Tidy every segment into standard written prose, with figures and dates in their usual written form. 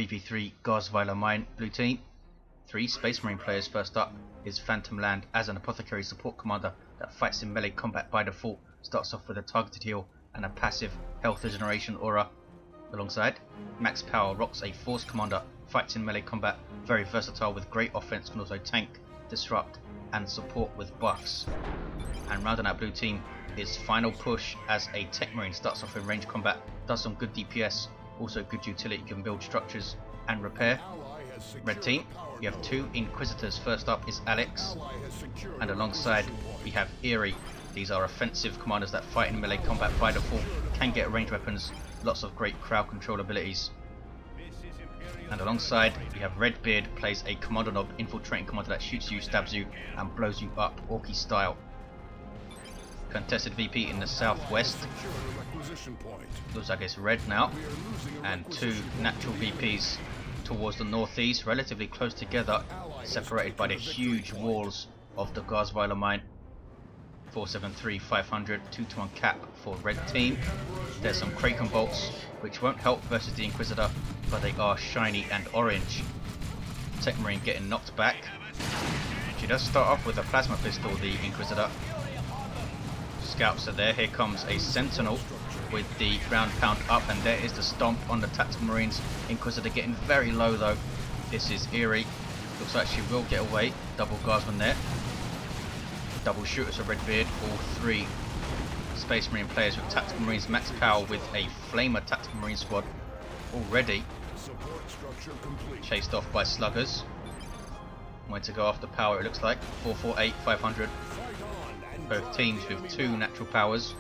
VP3 Garzweiler Mine, blue team. 3 Space Marine players. First up is Phantom Land as an Apothecary support commander that fights in melee combat by default. Starts off with a targeted heal and a passive health regeneration aura. Alongside, Max Power rocks a Force commander, fights in melee combat, very versatile with great offense, can also tank, disrupt and support with buffs. And rounding out blue team is Final Push as a Techmarine, starts off in range combat, does some good DPS, also good utility, can build structures and repair. Red team, you have 2 Inquisitors. First up is Alex, and alongside we have Eerie. These are offensive commanders that fight in melee combat by default, can get ranged weapons, lots of great crowd control abilities. And alongside we have Redbeard, plays a Kommando knob, infiltrating commander that shoots you, stabs you and blows you up Orky style. Contested VP in the southwest, looks like it's red now, and 2 natural VPs towards the northeast, relatively close together, separated by the huge walls of the Garzweiler Mine. 473 500 2-to-1 cap for red team. There's some Kraken bolts which won't help versus the Inquisitor, but they are shiny and orange. Techmarine getting knocked back. She does start off with a plasma pistol, the Inquisitor. Scouts are there. Here comes a Sentinel with the ground pound up, and there is the stomp on the Tactical Marines. Inquisitor getting very low though. This is Eerie. Looks like she will get away. Double Guardsman there. Double shooters for Redbeard. All 3 Space Marine players with Tactical Marines. Max Power with a Flamer Tactical Marine squad already. Chased off by Sluggers. Went to go after power, it looks like. 448 500. Both teams with 2 natural powers.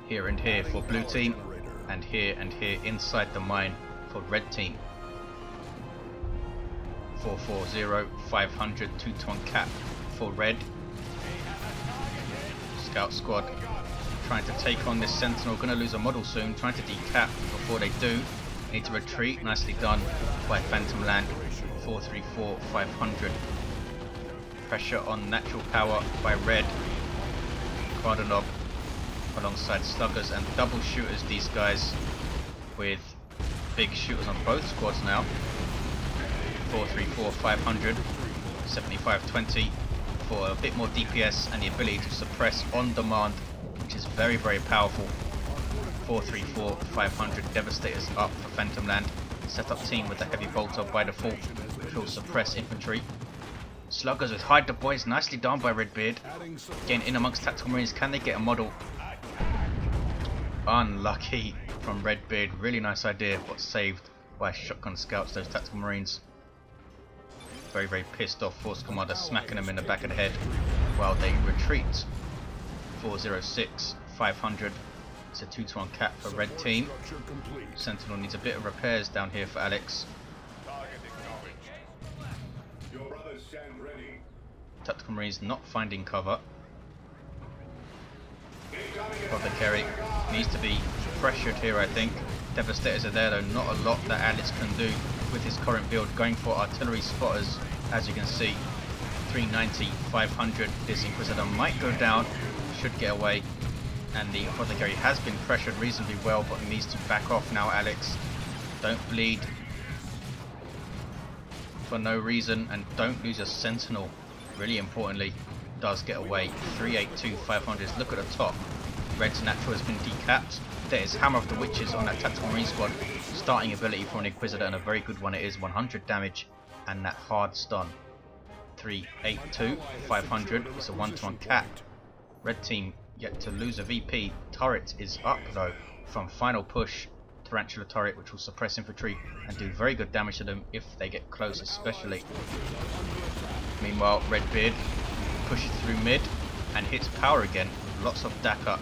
Here and here for blue team, and here inside the mine for red team. 440 500 2-to-1 cap for red. Scout squad trying to take on this Sentinel, gonna lose a model soon, trying to decap before they do. Need to retreat, nicely done by Phantom Land. 434 500. Pressure on natural power by red. Kommando knob alongside Sluggers and double shooters, these guys with big shooters on both squads now. 434 500 7520 for a bit more DPS and the ability to suppress on demand, which is very powerful. 434 500 Devastators up for Phantom Land. Set up team with the heavy bolter by default, which will suppress infantry. Sluggers with hide the boys, nicely done by Redbeard. Getting in amongst Tactical Marines, can they get a model? Unlucky from Redbeard, really nice idea, but saved by shotgun scouts, those Tactical Marines. Very pissed off Force Commander, smacking them in the back of the head while they retreat. 406 500. It's a 2-to-1 cap for red team. Sentinel needs a bit of repairs down here for Alex. Tactical Marines not finding cover. Apothecary needs to be pressured here, I think. Devastators are there though, not a lot that Alex can do with his current build. Going for artillery spotters, as you can see. 390 500. This Inquisitor might go down, should get away. And the Apothecary has been pressured reasonably well, but needs to back off now, Alex. Don't bleed for no reason, and don't lose a Sentinel. Really importantly, does get away. 382 500. Look at the top. Red's natural has been decapped. There is Hammer of the Witches on that Tactical Marine squad. Starting ability for an Inquisitor, and a very good one it is. 100 damage and that hard stun. 382 500. It's a 1-to-1 cap. Red team yet to lose a VP. Turret is up though from Final Push. Tarantula turret, which will suppress infantry and do very good damage to them if they get close, especially. Meanwhile, Redbeard pushes through mid and hits power again with lots of DAC up.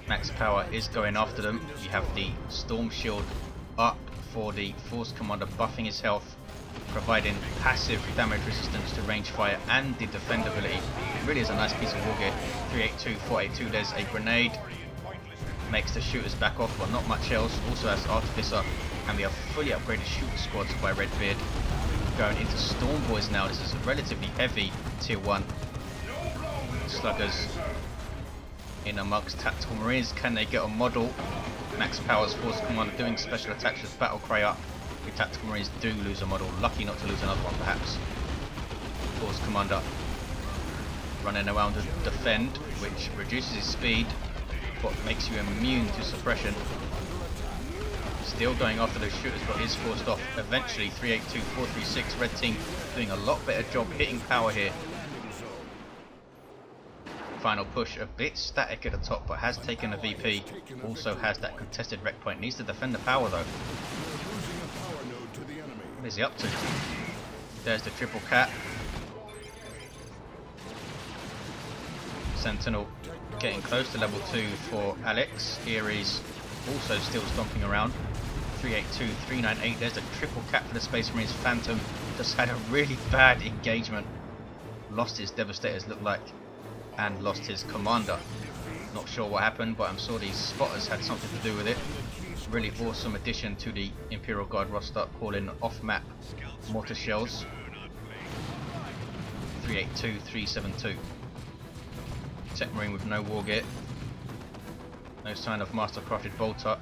Max Power is going after them. You have the Storm Shield up for the Force Commander, buffing his health, providing passive damage resistance to range fire and the defend ability. It really is a nice piece of war gear. 382 482. There's a grenade. Makes the shooters back off, but not much else. Also has Artificer, and we have fully upgraded shooter squads by Redbeard. Going into Storm Boys now. This is a relatively heavy tier 1. Sluggers in amongst tactical marines. Can they get a model? Max Powers Force Commander doing special attacks with Battle Cry up. The tactical marines do lose a model, lucky not to lose another one perhaps. Force Commander running around to defend, which reduces his speed but makes you immune to suppression. Still going after those shooters, but is forced off eventually. 382, 436, red team doing a lot better job hitting power here. Final push, a bit static at the top, but has taken a VP. Also has that contested wreck point. Needs to defend the power though. What is he up to? There's the triple cat. Sentinel getting close to level 2 for Alex. Eerie's also still stomping around. 382, 398. There's the triple cat for the Space Marines. Phantom just had a really bad engagement. Lost his Devastators, looked like, and lost his commander. Not sure what happened, but I'm sure these spotters had something to do with it. Really awesome addition to the Imperial Guard roster, calling off-map mortar shells. 382, 372. Techmarine with no war gear. No sign of mastercrafted bolter.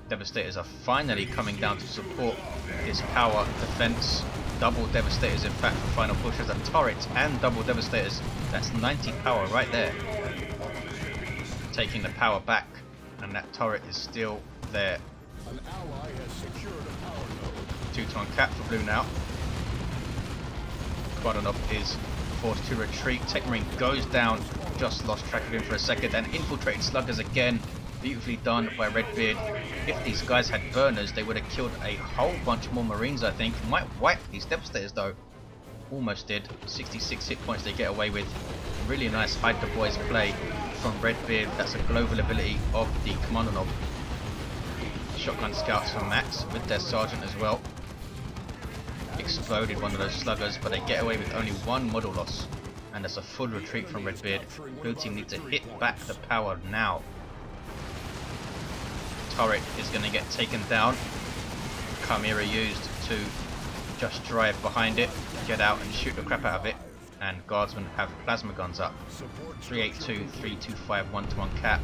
Devastators are finally coming down to support his power defense. Double Devastators in fact for final push. As a turret and double Devastators. That's 90 power right there. Taking the power back, and that turret is still there. 2-ton cap for blue now. Kommando is forced to retreat. Techmarine goes down. Just lost track of him for a second, and infiltrated sluggers again. Beautifully done by Redbeard. If these guys had burners, they would have killed a whole bunch more marines, I think. Might wipe these Devastators though. Almost did. 66 hit points they get away with. Really nice hide the boys play from Redbeard. That's a global ability of the Kommando. Shotgun scouts from Max with their sergeant as well. Exploded one of those sluggers, but they get away with only one model loss. And that's a full retreat from Redbeard. Blue team need to hit back the power now. Turret is going to get taken down. Chimera used to just drive behind it, get out and shoot the crap out of it. And guardsmen have plasma guns up. 382, 325, 1-to-1 cap.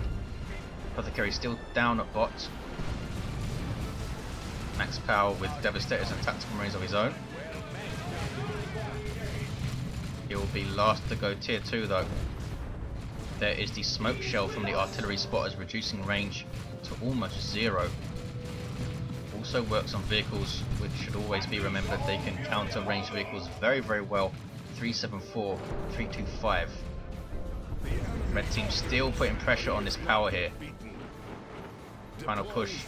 Apothecary still down at bot. Max power with Devastators and tactical marines of his own. He will be last to go tier 2 though. There is the smoke shell from the artillery spotters, reducing range to almost 0. Also works on vehicles, which should always be remembered. They can counter ranged vehicles very, very well. 374, 325. Red team still putting pressure on this power here. Final push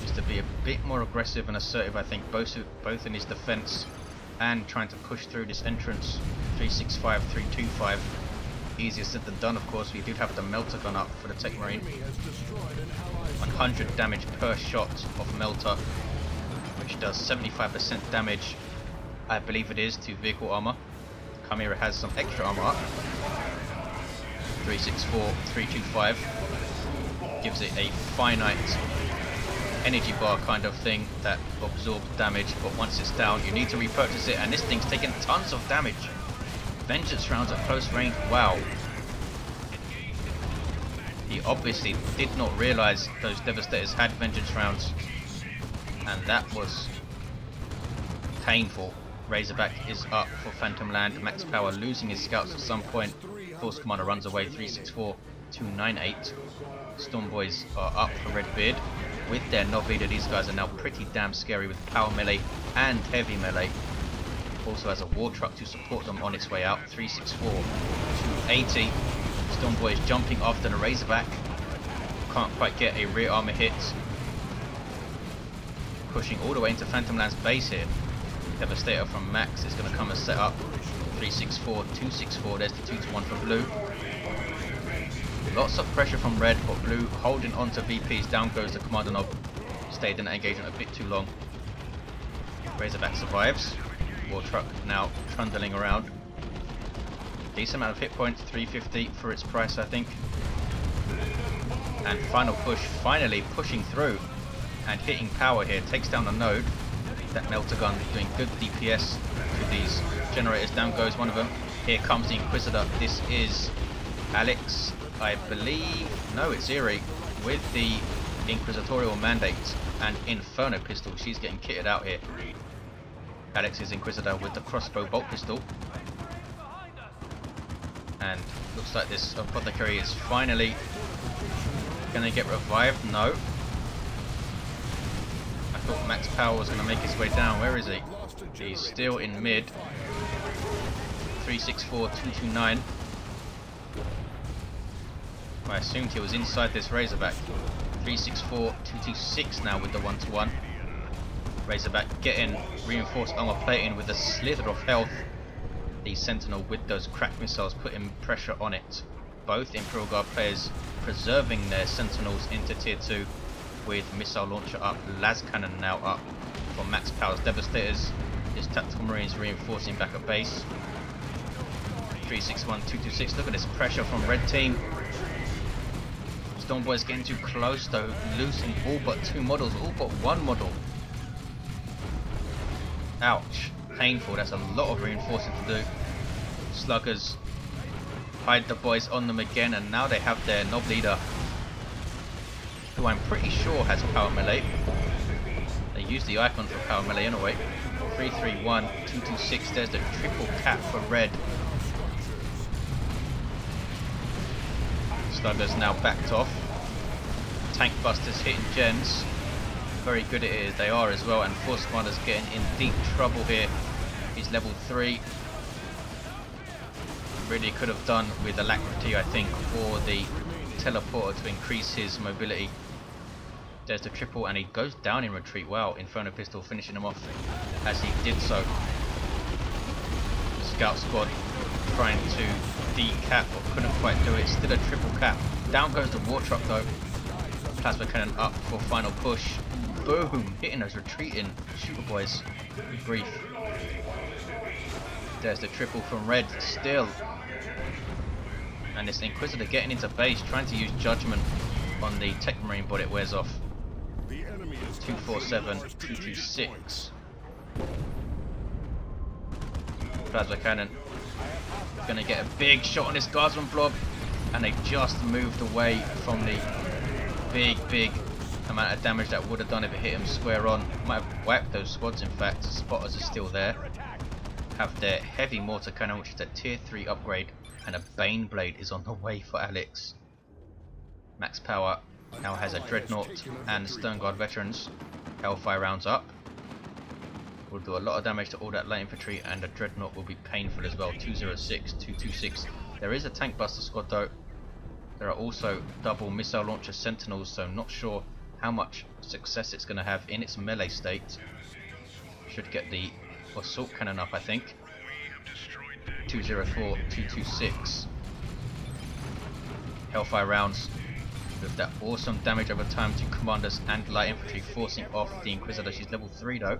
is to be a bit more aggressive and assertive, I think, both in his defense and trying to push through this entrance. 365, 325. Easier said than done, of course. We do have the melter gun up for the Techmarine. 100 damage per shot of melter, which does 75% damage, I believe it is, to vehicle armor. Chimera has some extra armor up. 364, 325. Gives it a finite energy bar kind of thing that absorbs damage, but once it's down you need to repurchase it, and this thing's taking tons of damage. Vengeance rounds at close range, wow. He obviously did not realise those Devastators had vengeance rounds, and that was painful. Razorback is up for Phantom Land. Max power, losing his scouts at some point. Force Commander runs away. 364, 298. Storm Boys are up for Redbeard with their Nov leader. These guys are now pretty damn scary with power melee and heavy melee. Also has a war truck to support them on its way out. 364, 280. Storm Boys jumping after the Razorback. Can't quite get a rear armor hit. Pushing all the way into Phantom Land's base here. Devastator from Max is going to come and set up. 364, 264. There's the 2-to-1 for blue. Lots of pressure from red, but blue holding on to VPs. Down goes the commander knob. Stayed in that engagement a bit too long. Razorback survives. War truck now trundling around. Decent amount of hit points, 350 for its price, I think. And final push, finally pushing through and hitting power here. Takes down the node. That melter gun doing good DPS to these generators. Down goes one of them. Here comes the Inquisitor. This is Alex. I believe, no, it's Eerie with the Inquisitorial Mandate and Inferno pistol. She's getting kitted out here. Alex's Inquisitor with the crossbow bolt pistol. And looks like this Apothecary is finally going to get revived. No. I thought Max Power was going to make his way down. Where is he? He's still in mid. 364, 229. I assumed he was inside this Razorback. 364, 226 now with the 1-to-1. Razorback getting reinforced armor plating with a slither of health. The Sentinel with those crack missiles putting pressure on it. Both Imperial Guard players preserving their Sentinels into tier 2 with missile launcher up, las cannon now up for max powers devastators. His tactical marines reinforcing back at base. 361, 226. Look at this pressure from red team. Stormboy's getting too close though, losing all but 2 models, all but 1 model. Ouch, painful. That's a lot of reinforcing to do. Sluggers hide the boys on them again, and now they have their Nob leader, who I'm pretty sure has power melee. They use the icon for power melee anyway. 331, 226. There's the triple cap for red. Sluggers now backed off. Tank busters hitting gens. Very good it is, they are as well, and Force Commander's getting in deep trouble here. He's level 3. Really could have done with Alacrity, I think, or the teleporter to increase his mobility. There's the triple, and he goes down in retreat. Wow, Inferno Pistol finishing him off as he did so. Scout squad trying to decap, but couldn't quite do it. Still a triple cap. Down goes the war truck though. Plasma cannon up for final push. Boom! Hitting those retreating shooter boys. Good grief. There's the triple from red still. And this Inquisitor getting into base, trying to use judgment on the Techmarine, but it wears off. 247, 226. Plasma cannon. Gonna get a big shot on this Guardsman blob, and they just moved away from the big amount of damage that would have done if it hit him square on. Might have wiped those squads in fact. Spotters are still there. Have their heavy mortar cannon, which is a tier 3 upgrade, and a Baneblade is on the way for Alex. Max power now has a dreadnought and Stern Guard veterans. Hellfire rounds up. Will do a lot of damage to all that light infantry, and the dreadnought will be painful as well. 206, 226. There is a tank buster squad though. There are also double missile launcher sentinels, so not sure how much success it's going to have in its melee state. Should get the assault cannon up, I think. 204, 226. Hellfire rounds with that awesome damage over time to commanders and light infantry, forcing off the Inquisitor. She's level 3 though.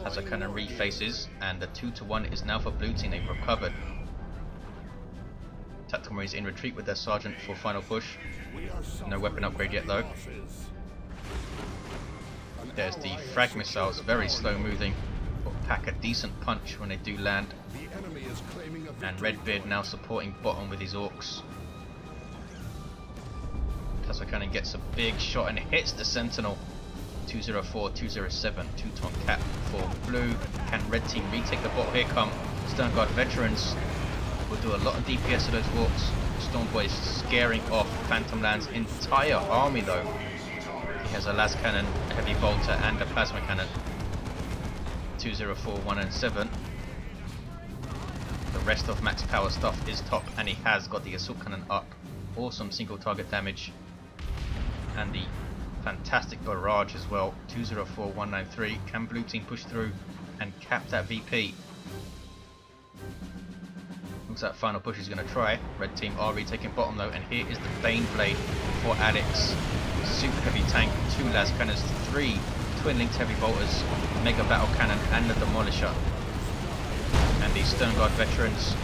As a cannon refaces, and the 2-to-1 is now for blue team. They've recovered. Tactical Marines in retreat with their sergeant for final push. No weapon upgrade yet though. There's the frag missiles, very slow moving, but pack a decent punch when they do land. And Redbeard now supporting bottom with his Orks. Plasma cannon gets a big shot and hits the Sentinel. 204, 207, 2-ton cap for blue. Can red team retake the bottle? Here come Stern Guard veterans. Will do a lot of DPS to those Orks. Stormboy scaring off Phantom Land's entire army though. He has a las cannon, a heavy bolter, and a plasma cannon. 204, 107. The rest of max power stuff is top, and he has got the assault cannon up. Awesome single target damage, and the fantastic barrage as well. 204, 193. Can blue team push through and cap that VP? Looks like final push is going to try. Red team are retaking bottom though, and here is the Baneblade for Alex. Super heavy tank, 2 las cannons, 3 twin linked heavy bolters, mega battle cannon, and the demolisher. And these Stern Guard veterans,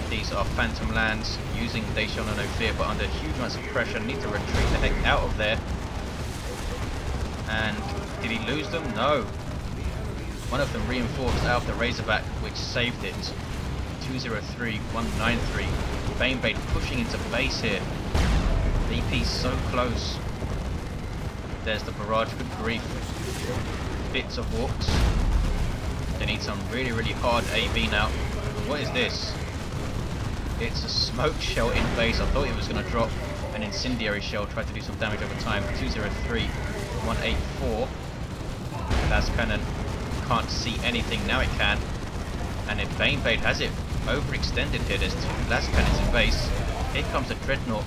these are Phantom Lands using They Shall Know No Fear, but under huge amounts of pressure. Need to retreat the heck out of there. And did he lose them? No. One of them reinforced out of the Razorback, which saved it. 203, 193. Baneblade pushing into base here. VP's so close. There's the barrage, good grief. Bits of Orks. They need some really, really hard AV now. What is this? It's a smoke shell in base. I thought it was going to drop an incendiary shell, try to do some damage over time. 203, 184. Las Cannon can't see anything, now it can. And if Baneblade has it overextended here, there's two Las Cannons in base. Here comes the dreadnought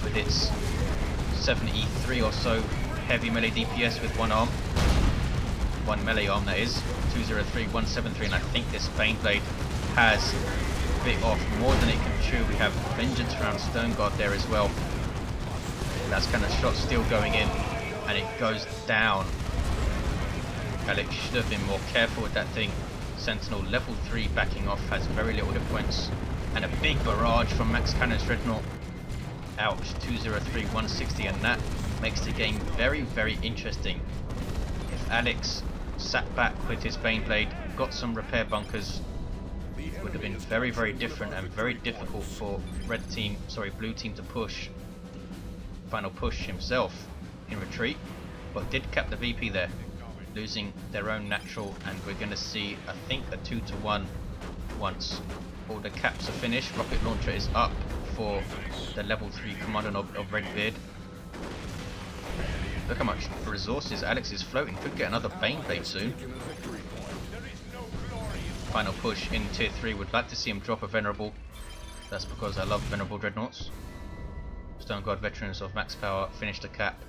with its 73 or so heavy melee DPS with one arm. One melee arm, that is. 203, 173, and I think this Baneblade has bit off more than it can chew. We have Vengeance around Stone Guard there as well. That's kind of shot still going in, and it goes down. Alex should have been more careful with that thing. Sentinel level 3 backing off, has very little hit points, and a big barrage from Max Cannon's dreadnought. Ouch, 203, 160, and that makes the game very, very interesting. If Alex sat back with his Baneblade, got some repair bunkers, would have been very, very different and very difficult for blue team to push. Final push himself in retreat, but did cap the VP there, losing their own natural, and we're going to see, I think, a 2-to-1 once all the caps are finished. Rocket launcher is up for the level 3 Kommando of Redbeard. Look how much resources Alex is floating. Could get another Baneblade soon. Final push in tier 3. Would like to see him drop a Venerable. That's because I love Venerable Dreadnoughts. Stone Guard Veterans of max power finished the cap,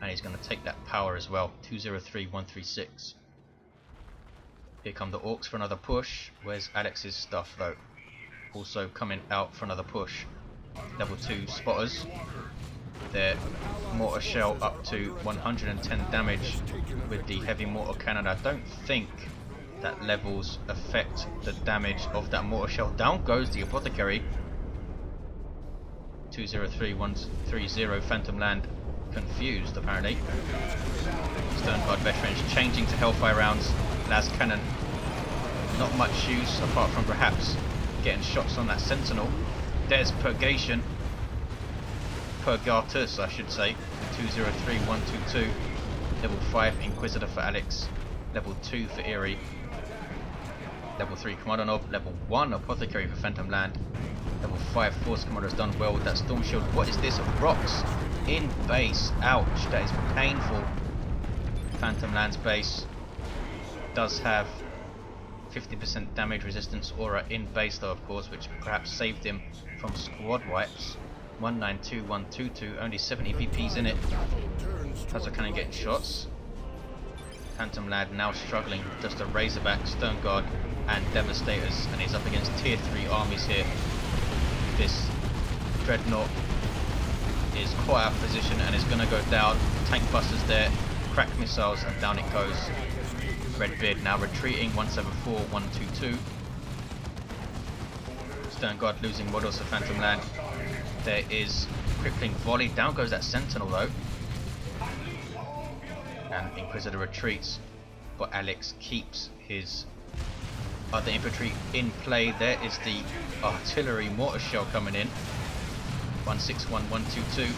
and he's going to take that power as well. 203, 136. Here come the Orks for another push. Where's Alex's stuff though? Also coming out for another push. Level 2 spotters. Their mortar shell up to 110 damage with the heavy mortar cannon. I don't think that levels affect the damage of that mortar shell. Down goes the Apothecary. 203, 130, Phantom Land confused apparently. Stone Guard Veterans changing to Hellfire rounds. Las Cannon, not much use apart from perhaps getting shots on that Sentinel. There's Purgation. Purgatus, I should say. 203, 122. Level 5 Inquisitor for Alex. Level 2 for Eerie. Level 3 Kommando Nob. Level 1 Apothecary for Phantom Land. Level 5 Force Commando has done well with that Storm Shield. What is this? Rocks in base. Ouch, that is painful. Phantom Land's base does have 50% damage resistance aura in base though, of course, which perhaps saved him from squad wipes. 192, 122, only 70 VPs in it. How's it kind of getting shots? Phantom Lad now struggling, just a Razorback, Stone Guard and Devastators, and he's up against tier 3 armies here. This Dreadnought is quite out of position and is going to go down. Tank busters there, crack missiles, and down it goes. Redbeard now retreating, 174, 122. Stone Guard losing models for Phantom Land. There is crippling volley. Down goes that Sentinel though. And Inquisitor retreats, but Alex keeps his other infantry in play. There is the artillery mortar shell coming in. 161, 122.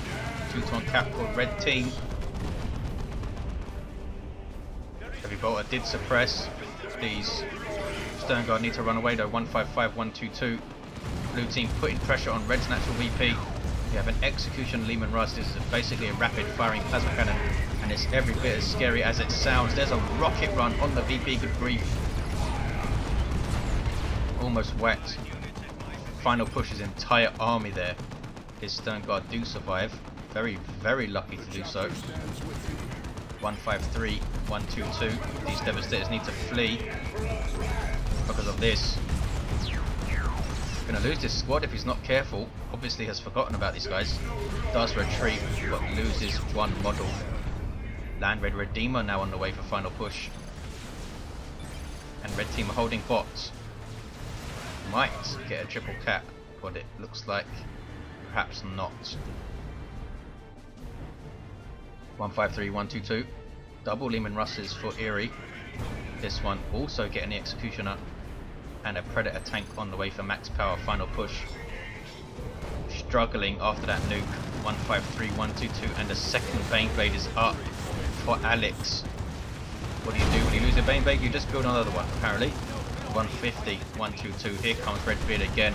2-to-1 cap for red team. Heavy bolter did suppress. These Stone Guard need to run away though. 155, 122. Blue team putting pressure on red's natural VP. We have an execution Lehman Russ. This is basically a rapid firing plasma cannon, and it's every bit as scary as it sounds. There's a rocket run on the VP, good grief. Almost whacked. Final push his entire army there. His Stone Guard do survive. Very, very lucky to do so. 153, 122. These Devastators need to flee because of this. Gonna lose this squad if he's not careful. Obviously has forgotten about these guys. Does retreat but loses one model. Land Red Redeemer now on the way for final push. And red team are holding bots. Might get a triple cap, but it looks like perhaps not. 153, 122. Double Lehman Russes for Eerie. This one also getting the Executioner. And a Predator tank on the way for max power final push. struggling after that nuke. 153, 122, and the second Baneblade is up for Alex. What do? When you lose a Baneblade, you just build another one, apparently. 150, 122. Here comes Redbeard again.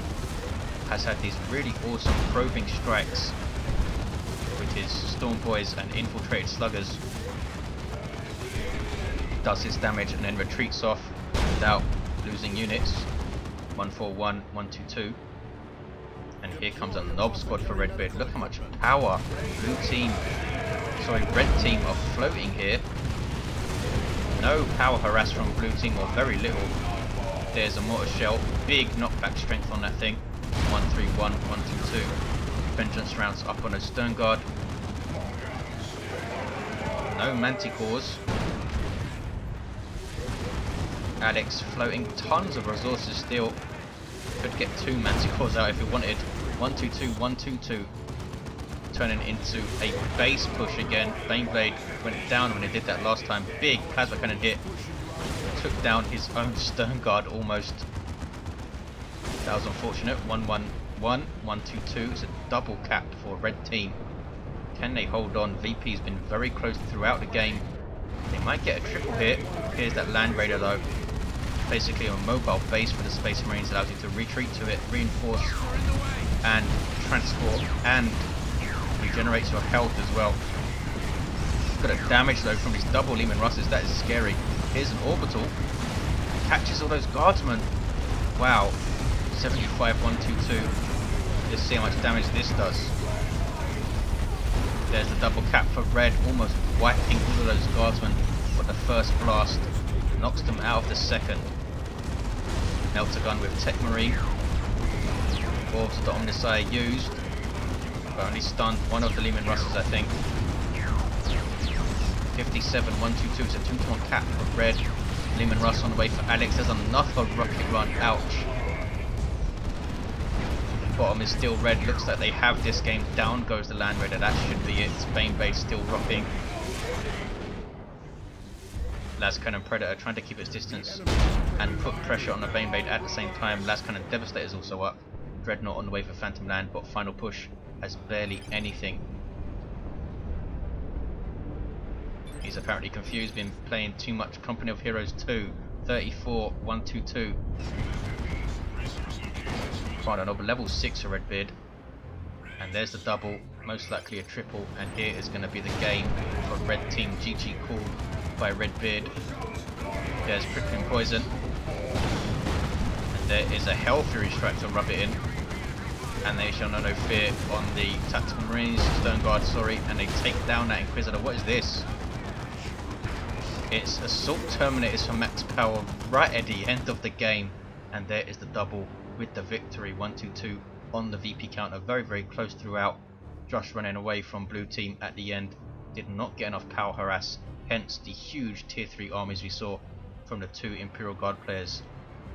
Has had these really awesome probing strikes with his Storm Boys and infiltrated sluggers. Does his damage and then retreats off without losing units. 141, 122. And here comes a Knob Squad for Redbeard. Look how much power red team are floating here. No power harass from blue team, or very little. There's a mortar shell. Big knockback strength on that thing. 131, 122. Vengeance rounds up on a stern guard. No manticores. Alex floating tons of resources still. Could get 2 manticores out if he wanted. 122, 122. Turning into a base push again. Baneblade went down when he did that last time. Big plasma cannon hit. Took down his own stern guard almost. That was unfortunate. 111, 122. It's a double cap for red team. Can they hold on? VP's been very close throughout the game. They might get a triple hit. Here's that Land Raider though. Basically a mobile base for the Space Marines, allows you to retreat to it, reinforce and transport, and regenerates your health as well. Got a damage though from these double Lehman Russes, that is scary. Here's an orbital, catches all those guardsmen. Wow, 75, 122. Let's see how much damage this does. There's the double cap for red, almost wiping all of those guardsmen. But the first blast knocks them out of the second. Melter gun with Techmarine. Orbs that Omnisci used, but only stunned one of the Lehman Russes, I think. 57, 122, it's a 2-to-1 cap for red. Lehman Russ on the way for Alex. There's another rocket run, ouch. Bottom is still red, looks like they have this game. Down goes the Land Raider, that should be it. Baneblade still rocking. Lascannon Predator trying to keep its distance and put pressure on the Baneblade at the same time. Lascannon Devastator is also up. Dreadnought on the way for Phantom Land, but final push has barely anything. He's apparently confused, been playing too much Company of Heroes 2. 34, 122. Find over level 6 for Redbeard. And there's the double, most likely a triple, and here is going to be the game for red team. GG called by Redbeard. There's Prickling Poison. And there is a Hell Fury strike to rub it in. And they shall know no fear on the Tactical Marines, Stern Guard, sorry, and they take down that Inquisitor. What is this? It's Assault Terminators for max power right at the end of the game. And there is the double with the victory. 122 on the VP counter, very very close throughout. Josh running away from blue team at the end, did not get enough power harass, hence the huge tier 3 armies we saw from the 2 Imperial Guard players.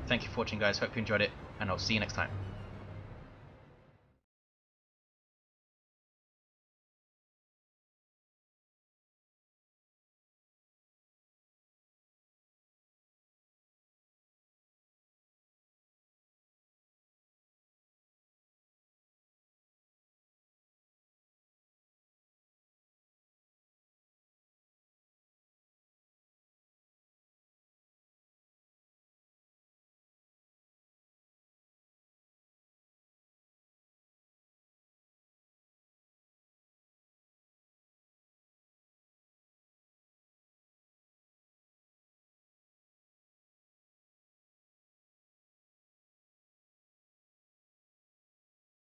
Thank you for watching guys, hope you enjoyed it, and I'll see you next time.